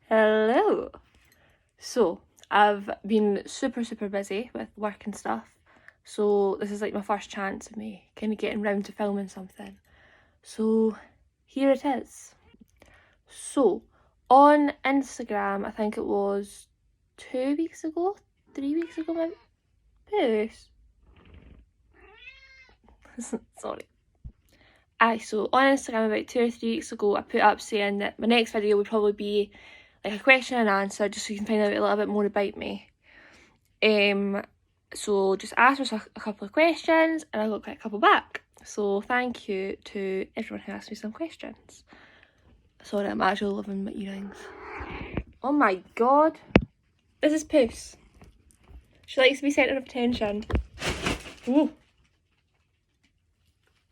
Hello. So, I've been super busy with work and stuff. So, this is like my first chance of me kind of getting round to filming something. So, here it is. So, on Instagram, I think it was 2 weeks ago, 3 weeks ago, maybe. Puss. Sorry. So on Instagram about 2 or 3 weeks ago, I put up saying that my next video would probably be like a question and answer, just so you can find out a little bit more about me. So just asked us a couple of questions and I got quite a couple back. So thank you to everyone who asked me some questions. Sorry, I'm actually loving my earrings. Oh my god. This is Puss. She likes to be centre of attention. Ooh.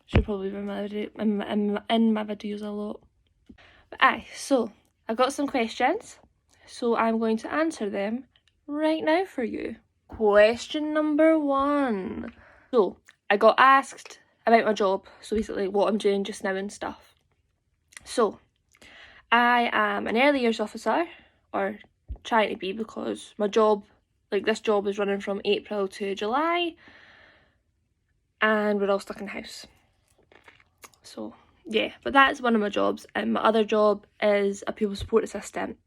She'll probably be in my videos a lot. But so I've got some questions. So I'm going to answer them right now for you. Question number 1. So, I got asked about my job, so basically what I'm doing just now and stuff. So, I am an early years officer, or trying to be, because my job, like this job is running from April to July, and we're all stuck in the house. So, yeah, but that's one of my jobs, and my other job is a pupil support assistant.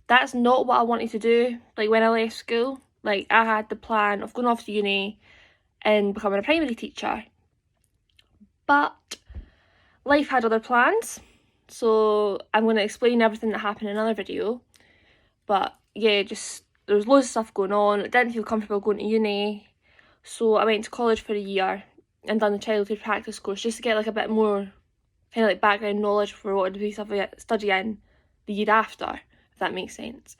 That's not what I wanted to do, like when I left school. Like, I had the plan of going off to uni and becoming a primary teacher, but life had other plans, so I'm going to explain everything that happened in another video. But yeah, just there was loads of stuff going on. I didn't feel comfortable going to uni, so I went to college for a year and done the childhood practice course just to get like a bit more kind of like background knowledge for what to be studying the year after, if that makes sense.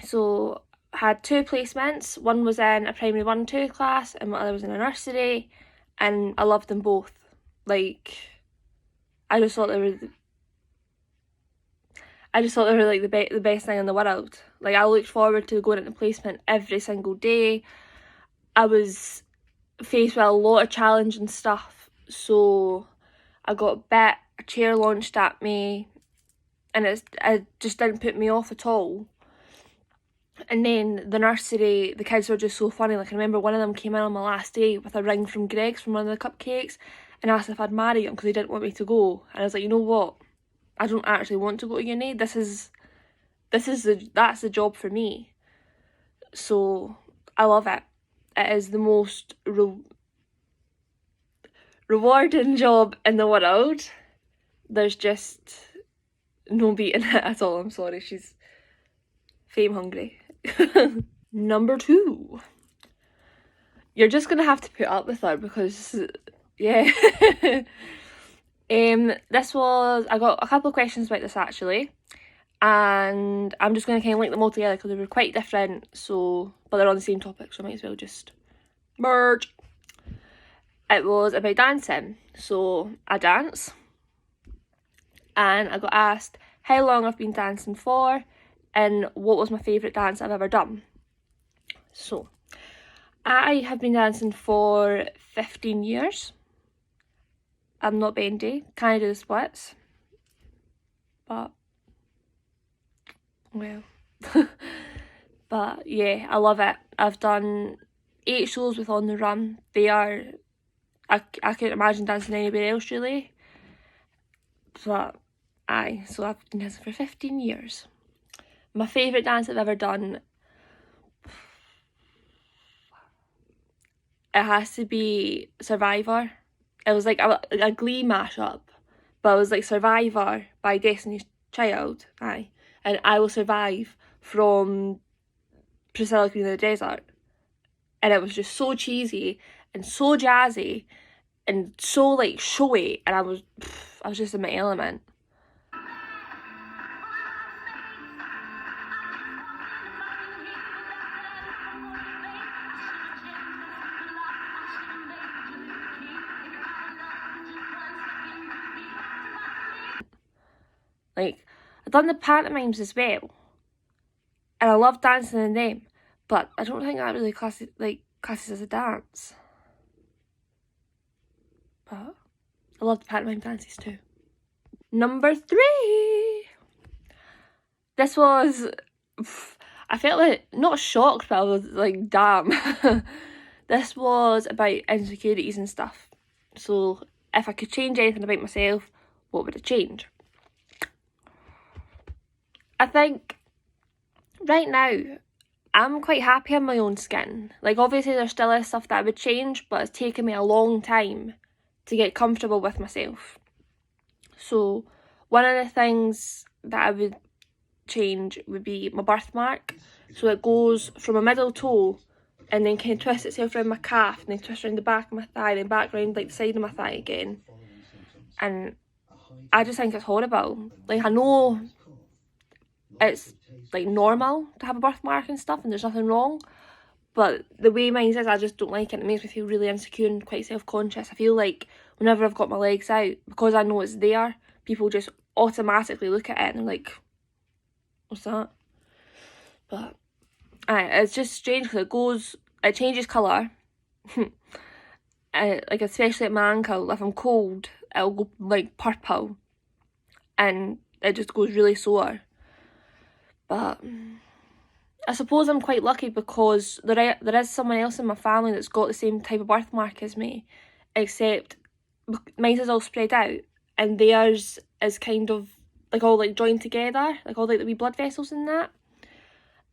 So I had 2 placements. One was in a primary 1-2 class and my other was in a nursery, and I loved them both. Like, I just thought they were like the best thing in the world. Like, I looked forward to going into placement every single day. I was faced with a lot of challenge and stuff, so I got bit, a chair launched at me, and it just didn't put me off at all. And then the nursery, the kids were just so funny. Like, I remember one of them came in on my last day with a ring from Greg's from one of the cupcakes and asked if I'd marry him because he didn't want me to go. And I was like, you know what? I don't actually want to go to uni. That's the job for me. So I love it. It is the most rewarding job in the world. There's just no beating it at all. I'm sorry, she's fame hungry. Number 2. You're just gonna have to put up with her because, yeah. I got a couple of questions about this actually, and I'm just gonna kind of link them all together because they were quite different. So, but they're on the same topic, so I might as well just merge. It was about dancing. So I dance, and I got asked how long I've been dancing for, and what was my favourite dance I've ever done. So, I have been dancing for 15 years. I'm not bendy, kind of do the splits, but, well, but yeah, I love it. I've done 8 shows with On The Run. I can't imagine dancing anywhere else really, but so I've been dancing for 15 years. My favourite dance I've ever done, it has to be Survivor. It was like a Glee mashup, but it was like Survivor by Destiny's Child, and I Will Survive from Priscilla Queen of the Desert. And it was just so cheesy and so jazzy and so like showy, and I was just in my element. Like, I've done the pantomimes as well, and I love dancing in them, but I don't think that really classes as a dance. But I love the pantomime dances too. Number 3. This was, I felt like, not shocked, but I was like, damn. This was about insecurities and stuff. So if I could change anything about myself, what would it change? I think right now, I'm quite happy in my own skin. Like, obviously there still is stuff that I would change, but it's taken me a long time to get comfortable with myself. So one of the things that I would change would be my birthmark. So it goes from my middle toe and then kind of twists itself around my calf and then twists around the back of my thigh, then back around like the side of my thigh again. And I just think it's horrible. Like, I know it's like normal to have a birthmark and stuff and there's nothing wrong, but the way mine is, I just don't like it. It makes me feel really insecure and quite self-conscious. I feel like whenever I've got my legs out, because I know it's there, people just automatically look at it and they're like, what's that? But it's just strange because it changes colour. Like, especially at my ankle, if I'm cold, it'll go like purple and it just goes really sore. But I suppose I'm quite lucky because there is someone else in my family that's got the same type of birthmark as me, except mine is all spread out and theirs is kind of like all like joined together, like all like the wee blood vessels and that,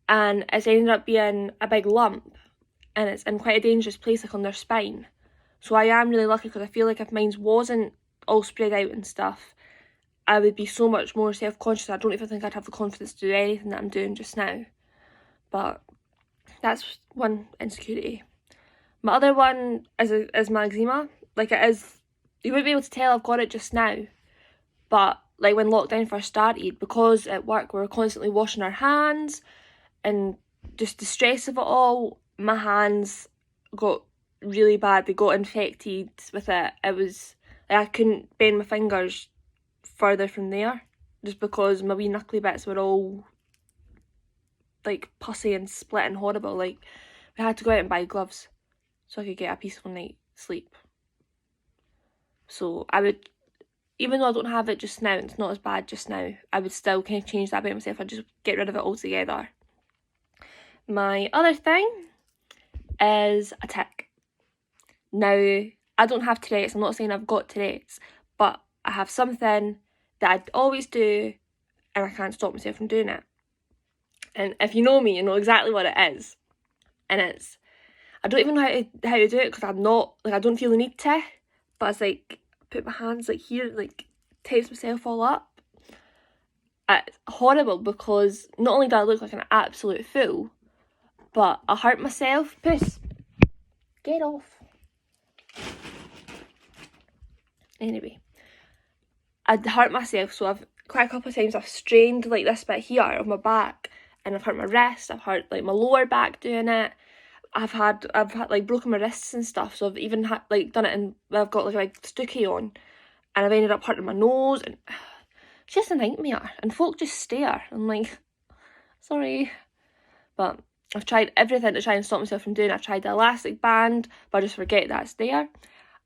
and it's ended up being a big lump and it's in quite a dangerous place, like on their spine. So I am really lucky because I feel like if mine wasn't all spread out and stuff, I would be so much more self-conscious. I don't even think I'd have the confidence to do anything that I'm doing just now. But that's one insecurity. My other one is my eczema. Like, it is, you wouldn't be able to tell I've got it just now, but like when lockdown first started, because at work we were constantly washing our hands and just the stress of it all, my hands got really bad. They got infected with it. It was like I couldn't bend my fingers further from there just because my wee knuckly bits were all like pussy and split and horrible. Like, we had to go out and buy gloves so I could get a peaceful night's sleep. So I would, even though I don't have it just now, it's not as bad just now, I would still kind of change that about myself. I'd just get rid of it altogether. My other thing is a tic. Now, I don't have Tourette's. I'm not saying I've got Tourette's, but I have something that I'd always do and I can't stop myself from doing it. And if you know me, you know exactly what it is. And it's, I don't even know how to do it because I'm not, like, I don't feel the need to, but it's like, put my hands like here, like tense myself all up. It's horrible because not only do I look like an absolute fool, but I hurt myself. Puss, get off. Anyway, I'd hurt myself, so I've quite a couple of times I've strained like this bit here of my back, and I've hurt my wrist. I've hurt like my lower back doing it. I've had like broken my wrists and stuff, so I've even had like done it and I've got like a big stookie on, and I've ended up hurting my nose, and it's just a nightmare. And folk just stare. I'm like, sorry, but I've tried everything to try and stop myself from doing it. I've tried the elastic band, but I just forget that's there.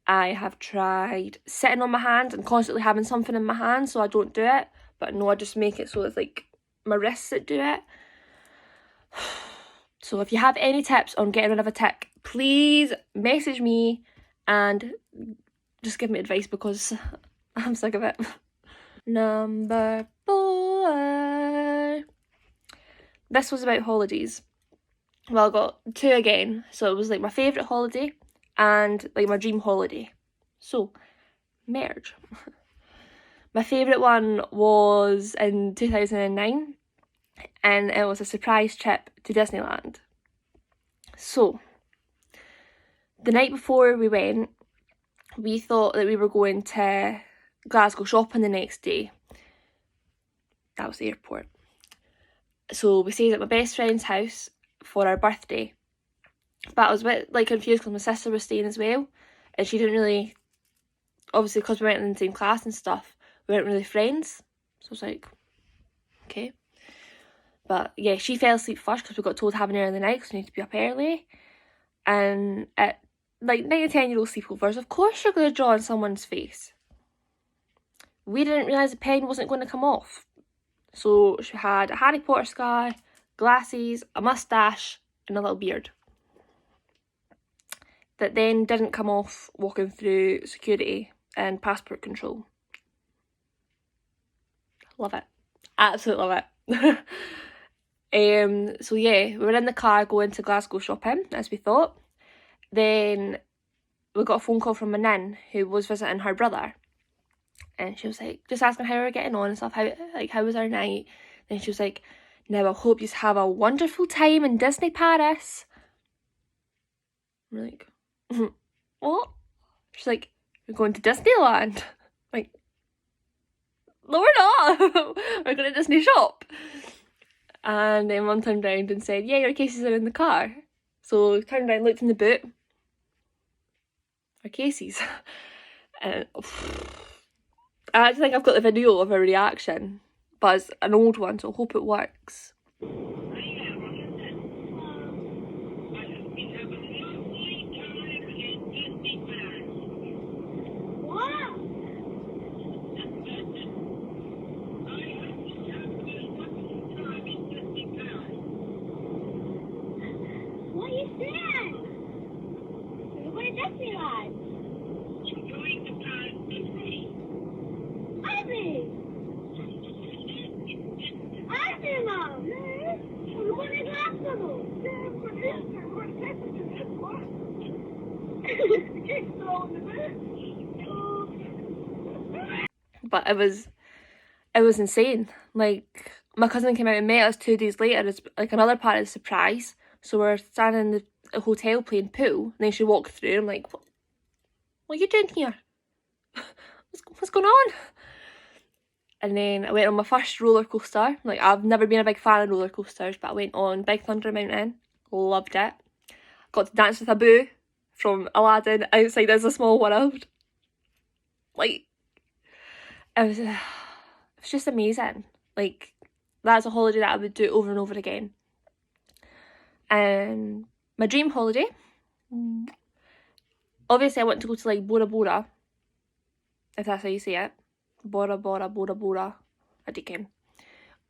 I have tried sitting on my hands and constantly having something in my hand so I don't do it, but no, I just make it so it's like my wrists that do it. So if you have any tips on getting rid of a tic, please message me and just give me advice because I'm sick of it. Number 4. This was about holidays. Well, I got 2 again. So it was like my favourite holiday and like my dream holiday. So, merge. My favourite one was in 2009 and it was a surprise trip to Disneyland. So, the night before we went, we thought that we were going to Glasgow shopping the next day. That was the airport. So we stayed at my best friend's house for our birthday. But I was a bit like confused because my sister was staying as well, and she didn't really, obviously because we went in the same class and stuff, we weren't really friends. So I was like, okay. But yeah, she fell asleep first because we got told to have an early night because we need to be up early. And at like 9 to 10-year-old sleepovers, of course you're going to draw on someone's face. We didn't realise the pen wasn't going to come off. So she had a Harry Potter scar, glasses, a moustache, and a little beard. That then didn't come off walking through security and passport control. Love it. Absolutely love it. So yeah, we were in the car going to Glasgow shopping, as we thought. Then we got a phone call from my nan who was visiting her brother. And she was like, just asking how we were getting on and stuff, how was our night? Then she was like, now I hope you have a wonderful time in Disney Paris. I'm like, what? She's like, we're going to Disneyland. I'm like, no, we're not. We're going to Disney shop. And then Mum turned around and said, yeah, your cases are in the car. So I turned around, looked in the boot. Our cases. And I actually think I've got the video of her reaction, but it's an old one, so I hope it works. What are you saying? We're going to Disneyland. You're going to Paris Disney. Ivy! Ivy, Mom! We're going to Glasgow. But it was insane. Like, my cousin came out and met us 2 days later as like another part of the surprise. So we're standing in the hotel playing pool, and then she walked through and I'm like, what are you doing here? What's going on? And then I went on my first roller coaster. Like, I've never been a big fan of roller coasters, but I went on Big Thunder Mountain. Loved it. Got to dance with a boo from Aladdin outside As a Small World. Like, it was just amazing. Like, that's a holiday that I would do over and over again. And my dream holiday, obviously I want to go to like Bora Bora, if that's how you say it. Bora Bora, Bora Bora, I don't care.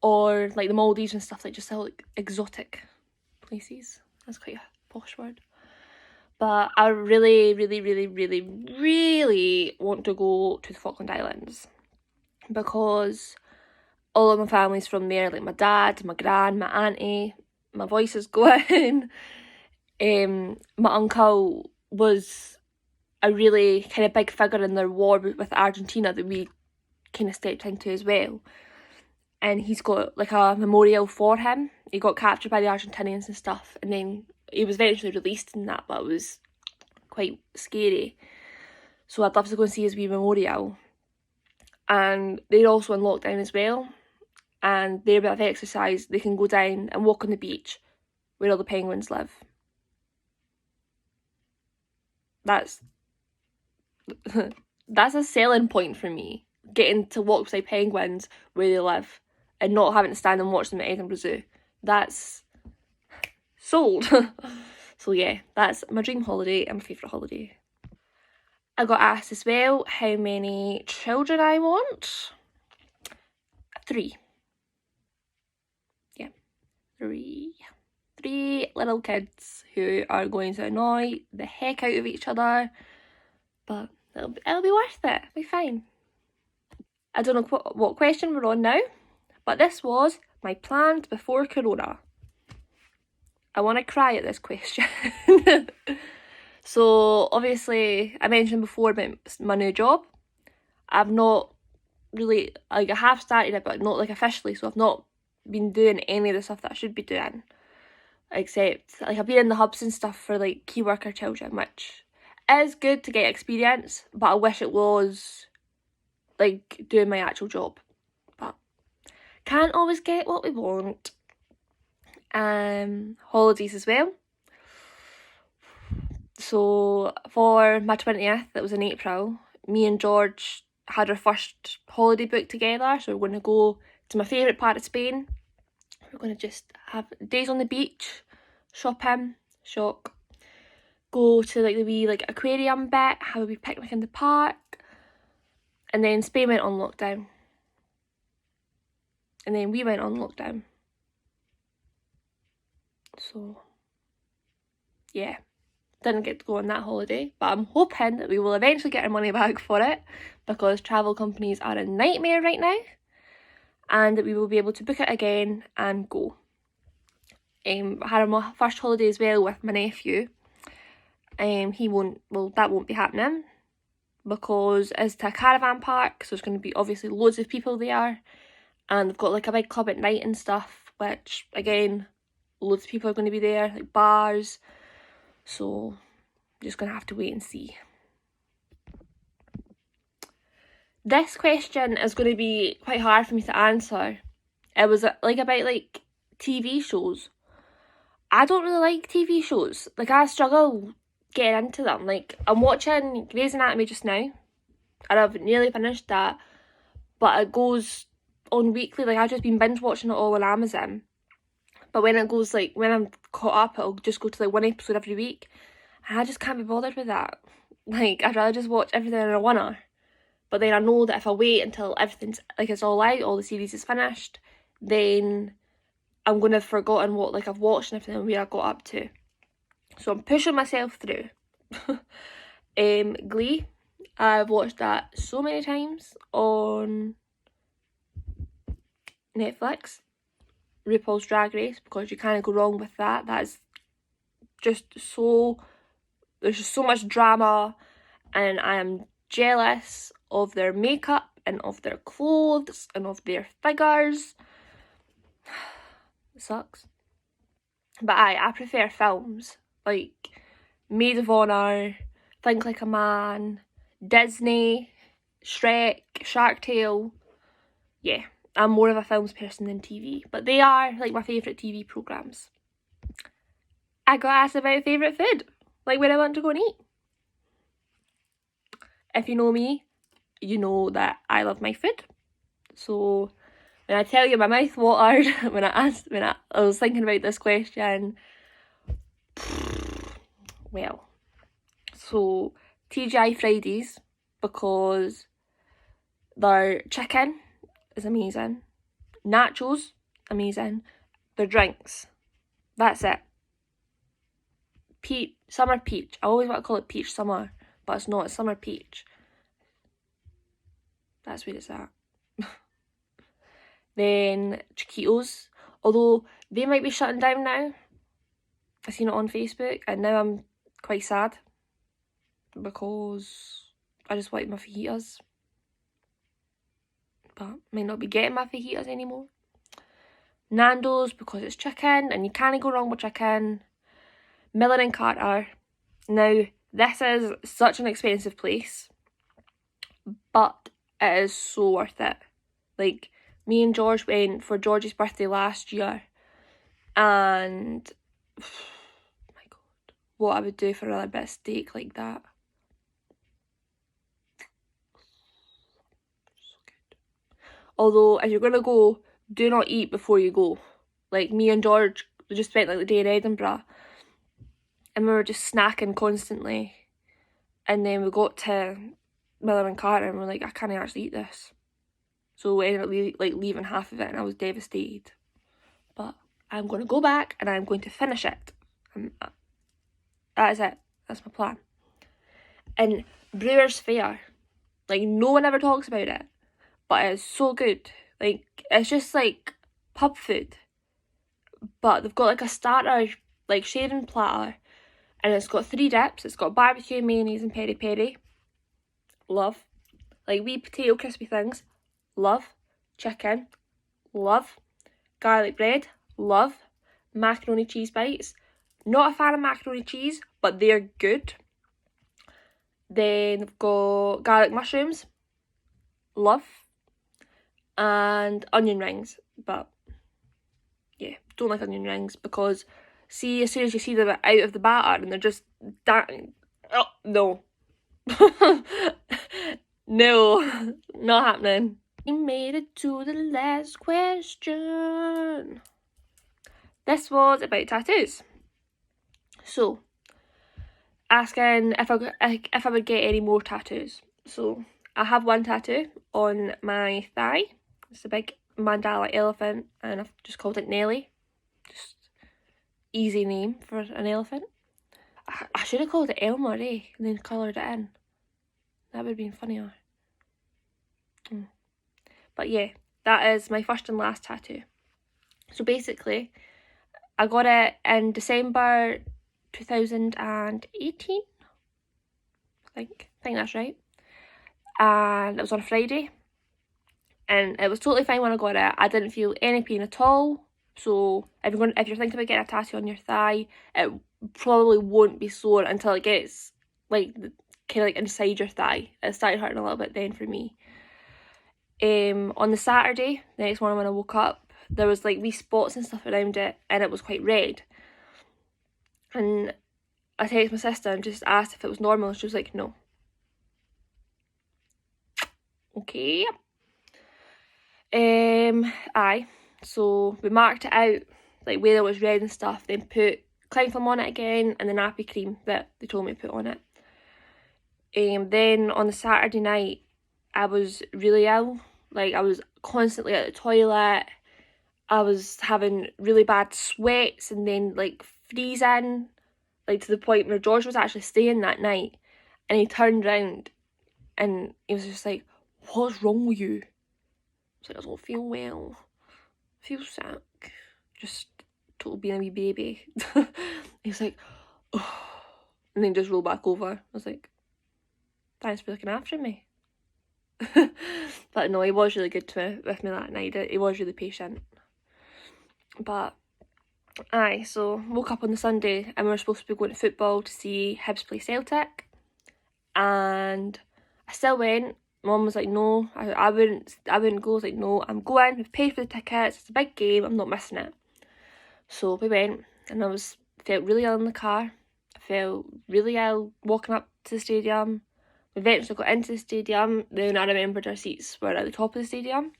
Or like the Maldives and stuff, like just like exotic places. That's quite a posh word. But I really, really, really, really, really want to go to the Falkland Islands, because all of my family's from there, like my dad, my gran, my auntie. My voice is going. My uncle was a really kind of big figure in their war with Argentina that we kind of stepped into as well. And he's got like a memorial for him. He got captured by the Argentinians and stuff, and then he was eventually released in that, but it was quite scary. So I'd love to go and see his wee memorial. And they're also in lockdown as well. And they're a bit of exercise. They can go down and walk on the beach where all the penguins live. That's a selling point for me. Getting to walk beside penguins where they live and not having to stand and watch them at Edinburgh Zoo. That's sold. So yeah, that's my dream holiday and my favourite holiday. I got asked as well how many children I want. 3. Yeah, 3. 3 little kids who are going to annoy the heck out of each other, but it'll be worth it. It'll be fine. I don't know what question we're on now, but this was my plans before Corona. I want to cry at this question. So obviously I mentioned before about my new job. I've not really, like, I have started it, but not like officially, so I've not been doing any of the stuff that I should be doing, except like I've been in the hubs and stuff for like key worker children, which is good to get experience, but I wish it was like doing my actual job, but can't always get what we want. Holidays as well. So for my 20th, that was in April, me and George had our first holiday booked together. So we're going to go to my favourite part of Spain. We're going to just have days on the beach, shopping, go to like the wee like aquarium bit, have a wee picnic in the park, and then Spain went on lockdown. and then we went on lockdown. So yeah, didn't get to go on that holiday, but I'm hoping that we will eventually get our money back for it, because travel companies are a nightmare right now, and that we will be able to book it again and go. I had my first holiday as well with my nephew. That won't be happening, because it's to a caravan park, so there's going to be obviously loads of people there, and they've got like a big club at night and stuff, which again, loads of people are going to be there, like bars, so I'm just going to have to wait and see. This question is going to be quite hard for me to answer. It was like about like TV shows. I don't really like TV shows. Like, I struggle getting into them. Like, I'm watching Grey's Anatomy just now, and I've nearly finished that, but it goes on weekly. Like, I've just been binge watching it all on Amazon, but when it goes, like, when I'm caught up, it'll just go to like one episode every week, and I just can't be bothered with that. Like, I'd rather just watch everything in a one-hour. But then I know that if I wait until everything's, like, it's all out, all the series is finished, then I'm going to have forgotten what, like, I've watched and everything, where I got up to. So I'm pushing myself through. Glee, I've watched that so many times on Netflix. RuPaul's Drag Race, because you can't go wrong with that. That's just so, there's just so much drama, and I am jealous of their makeup and of their clothes and of their figures. It sucks. But I prefer films like Maid of Honor, Think Like a Man, Disney, Shrek, Shark Tale. Yeah, I'm more of a films person than TV, but they are like my favourite TV programmes. I got asked about favourite food, like where I want to go and eat. If you know me, you know that I love my food. So when I tell you my mouth watered when I was thinking about this question, well, so TGI Fridays, because their chicken is amazing, nachos, amazing, their drinks, that's it. Summer peach, I always want to call it peach summer, but it's not, it's summer peach. That's where it's at. Then Chiquitos, although they might be shutting down now. I seen it on Facebook, and now I'm quite sad, because I just like my fajitas, but might not be getting my fajitas anymore. Nando's, because it's chicken, and you can't go wrong with chicken. Miller and Carter. Now, this is such an expensive place, but it is so worth it. Like, me and George went for George's birthday last year, and oh my god, what I would do for another bit of steak like that. So good. Although, if you're going to go, do not eat before you go. Like, me and George, we just spent like the day in Edinburgh, and we were just snacking constantly, and then we got to Miller and Carter, and we're like, I can't actually eat this. So we ended up leaving half of it, and I was devastated. But I'm going to go back, and I'm going to finish it. That is it. That's my plan. And Brewers Fayre, like, no one ever talks about it, but it's so good. Like, it's just like pub food, but they've got like a starter, like sharing platter, and it's got 3 dips. It's got barbecue, mayonnaise, and peri peri. Love. Like wee potato crispy things. Love. Chicken. Love. Garlic bread. Love. Macaroni cheese bites. Not a fan of macaroni cheese, but they're good. Then they've got garlic mushrooms. Love. And onion rings. But yeah, don't like onion rings, because see, as soon as you see them out of the batter and they're just oh, no. No, not happening. We made it to the last question. This was about tattoos. So, asking if I would get any more tattoos. So, I have one tattoo on my thigh. It's a big mandala elephant, and I've just called it Nelly. Just easy name for an elephant. I should have called it Elmer, and then coloured it in. That would have been funnier. But yeah, that is my first and last tattoo. So basically, I got it in December 2018. I think that's right. And it was on a Friday. And it was totally fine when I got it. I didn't feel any pain at all. So if you're thinking about getting a tattoo on your thigh, it probably won't be sore until it gets like kind of like inside your thigh. It started hurting a little bit then for me. On the Saturday, the next morning when I woke up, there was like wee spots and stuff around it, and it was quite red. And I texted my sister and just asked if it was normal, and she was like, no. Okay. Aye. So we marked it out, like where it was red and stuff, then put cling film on it again and the nappy cream that they told me to put on it. Then on the Saturday night, I was really ill. Like, I was constantly at the toilet. I was having really bad sweats and then like freezing, like to the point where George was actually staying that night, and he turned round and he was just like, "What's wrong with you?" I was like, "I don't feel well. I feel sick." Just total being a wee baby. He's like, "Oh," and then just rolled back over. I was like, "Thanks for looking after me." But no, he was really good with me that night. He was really patient. But aye, so woke up on the Sunday and we were supposed to be going to football to see Hibs play Celtic, and I still went. Mum was like, "No, I wouldn't go." I was like, "No, I'm going. We've paid for the tickets. It's a big game. I'm not missing it." So we went, and felt really ill in the car. I felt really ill walking up to the stadium. We eventually got into the stadium. Then I remembered our seats were at the top of the stadium,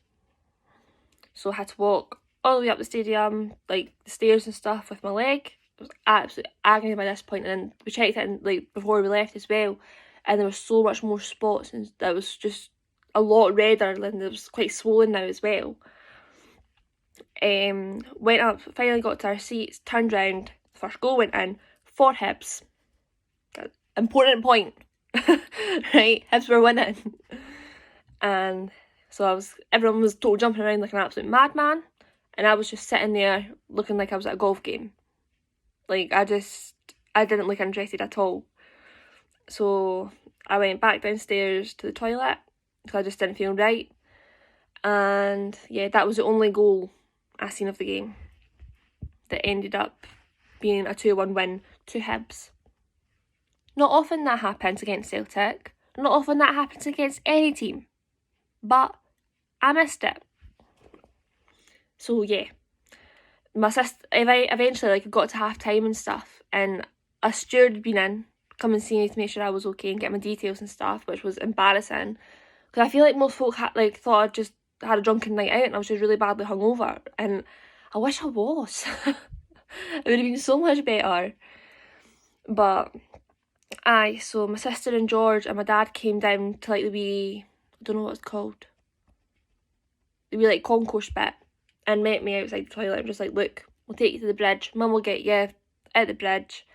so I had to walk all the way up the stadium, like the stairs and stuff, with my leg. It was absolute agony by this point, and then we checked it in, like before we left as well, and there was so much more spots, and that was just a lot redder, and it was quite swollen now as well. Went up, finally got to our seats, turned round, the first goal went in for Hibs. Important point. Right, Hibs were winning. And so everyone was total jumping around like an absolute madman, and I was just sitting there looking like I was at a golf game. Like, I didn't look interested at all. So I went back downstairs to the toilet because I just didn't feel right. And yeah, that was the only goal I seen of the game that ended up being a 2-1 win to Hibs. Not often that happens against Celtic. Not often that happens against any team. But I missed it. So yeah, my sister, eventually like got to half time and stuff, and a steward had been in, come and see me to make sure I was okay and get my details and stuff, which was embarrassing because I feel like most folk thought I just had a drunken night out and I was just really badly hungover, and I wish I was. It would have been so much better. But aye, so my sister and George and my dad came down to like the wee, I don't know what it's called, the wee like concourse bit, and met me outside the toilet and just like, "Look, we'll take you to the bridge. Mum will get you at the bridge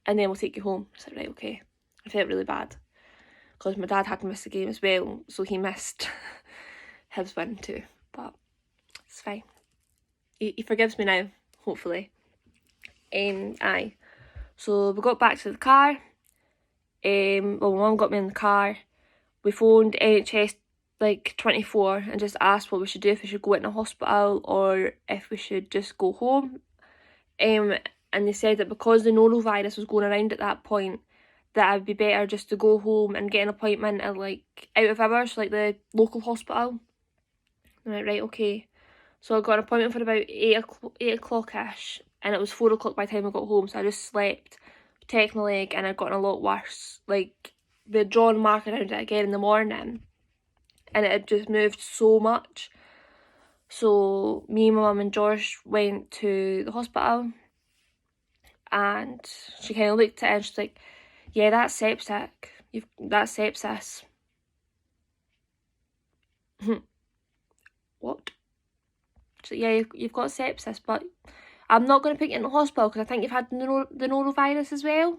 and then we'll take you home." I said, "Right, okay." I felt really bad because my dad had missed the game as well, so he missed his win too, but it's fine. He forgives me now, hopefully. Aye. So we got back to the car. Well, my mum got me in the car. We phoned NHS like 24 and just asked what we should do, if we should go into hospital or if we should just go home. And they said that because the norovirus was going around at that point, that it'd be better just to go home and get an appointment at like out of hours, like the local hospital. I'm like, right, okay. So I got an appointment for about 8 o'clock-ish, and it was 4 o'clock by the time I got home, so I just slept, checked my leg, and I'd gotten a lot worse. Like, they'd drawn mark around it again in the morning, and it had just moved so much. So me, my mum and George went to the hospital, and she kind of looked at it and she's like, "Yeah, that's septic. That's sepsis." What? yeah, you've got sepsis, but I'm not going to put you in the hospital because I think you've had the norovirus as well.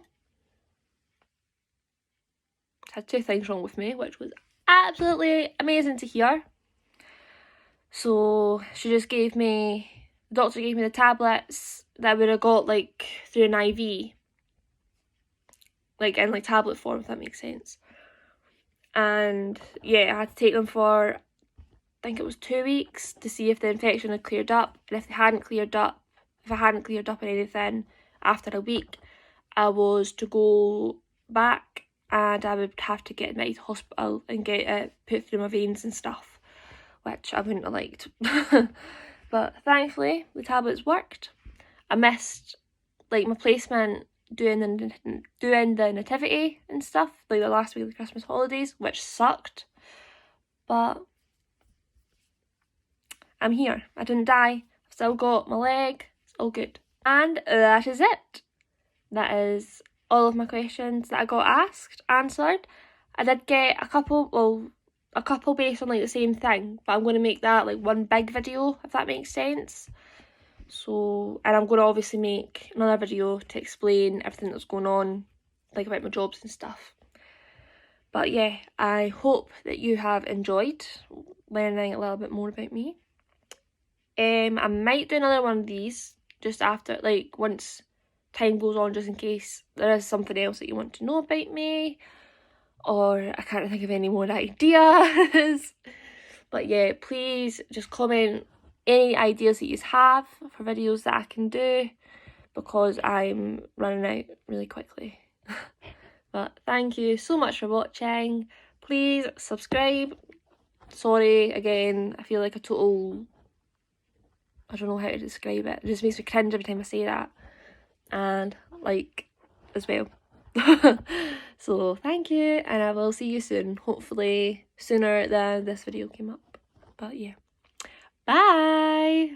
Had 2 things wrong with me, which was absolutely amazing to hear. So the doctor gave me the tablets that I would have got like through an IV, like in like tablet form, if that makes sense. And yeah, I had to take them for, I think it was 2 weeks to see if the infection had cleared up, and if I hadn't cleared up or anything after a week, I was to go back and I would have to get admitted to hospital and get it put through my veins and stuff, which I wouldn't have liked. But thankfully the tablets worked. I missed like my placement doing the nativity and stuff, like the last week of the Christmas holidays, which sucked, but I'm here. I didn't die. I've still got my leg. It's all good. And that is it. That is all of my questions that I got answered. I did get a couple based on like the same thing, but I'm going to make that like one big video, if that makes sense. So, and I'm going to obviously make another video to explain everything that's going on, like about my jobs and stuff. But yeah, I hope that you have enjoyed learning a little bit more about me. I might do another one of these just after, like, once time goes on, just in case there is something else that you want to know about me, or I can't think of any more ideas. But yeah, please just comment any ideas that you have for videos that I can do, because I'm running out really quickly. But thank you so much for watching. Please subscribe. Sorry again, I feel like a total, I don't know how to describe it. It just makes me cringe every time I say that. And like as well. So thank you, and I will see you soon. Hopefully sooner than this video came up. But yeah. Bye!